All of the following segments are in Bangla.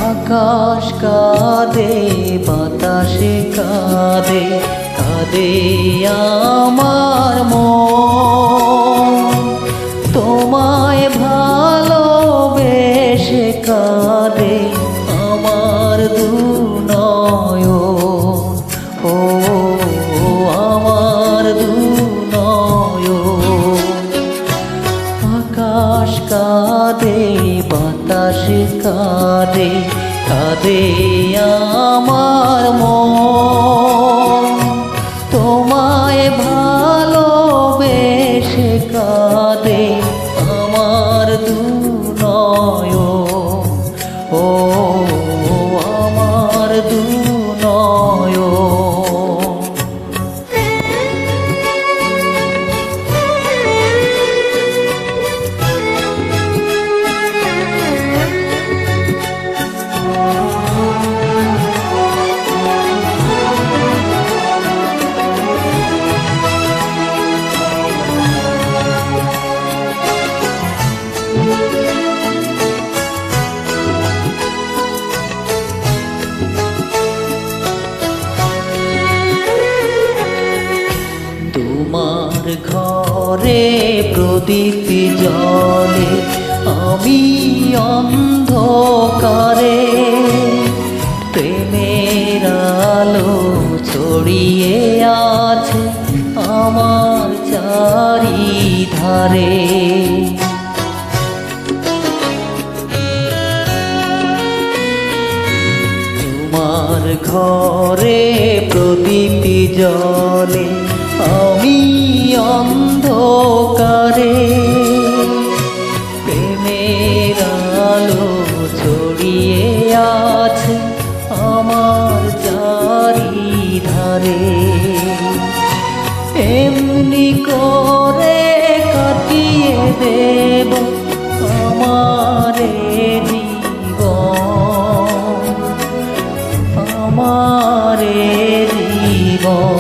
আকাশ কাঁদে, বাতাসে কাঁদে, কাঁদে আমার মন। তোমায় ভালোবেসে কাঁদে আমার দুনয়ন, ও আমার দুনয়ন। আকাশ কাঁদে, বাতাসে কাঁদে, কাঁদে আমার মন। তোমায় ভালোবেসে কাঁদে আমার দুনয়ন, ও আমার দুনয়ন। তোমার ঘরে প্রদীপ জ্বলে, আমি অন্ধকারে। প্রেমের আলো ছড়িয়ে আছে আমার চারিধারে। তোমার ঘরে প্রদীপ জ্বলে, আমি অন্ধকারে। প্রেমের আলো ছড়িয়ে আছে আমার চারিধারে। এমনি করে কাটিয়ে দেব আমারে জীবন, আমারে জীবন।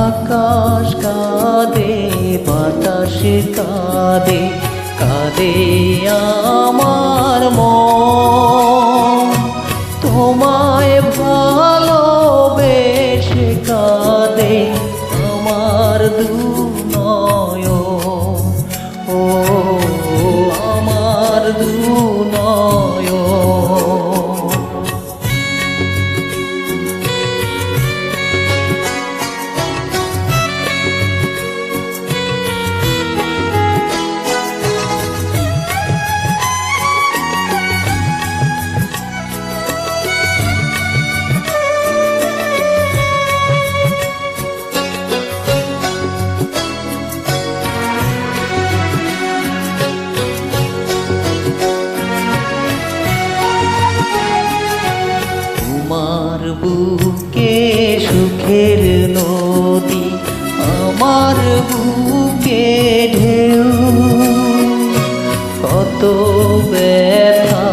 আকাশ কাঁদে, বাতাসে কাঁদে, কাঁদে আমার মন। তোমায় ভালোবেসে কাঁদে আমার দুনয়ন, ও আমার দুনয়ন। তোমার বুকে সুখের নদী, আমার বুকে ঢেউ। কত ব্যথা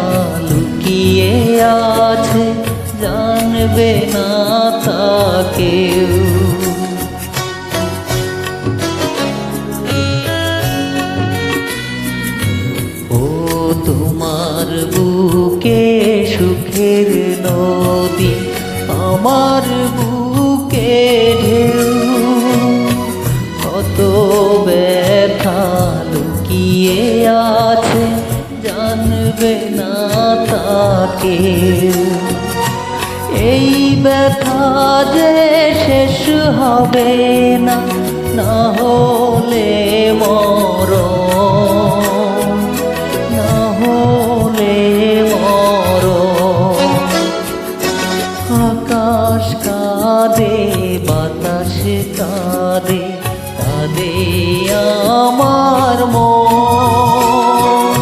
লুকিয়ে আছে জানবে না তা কেউ। ও তোমার বুকে সুখের নদী, আমার বুকে ঢেউ। কত ব্যথা লুকিয়ে আছে জানবে না তা কেউ। এই ব্যথা যে শেষ হবে না, না হলে মরণ, না হলে মরণ। আকাশ কাঁদে, বাতাসে কাঁদে, কাঁদে আমার মন।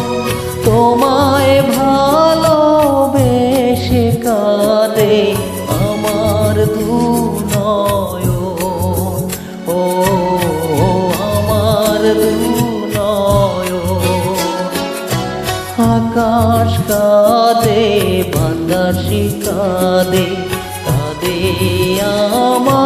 তোমায় ভালোবেসে কাঁদে আমার দুনয়ন, ও আমার দুনয়ন। আকাশ কাঁদে, বাতাসে কাঁদে, কাঁদে আমার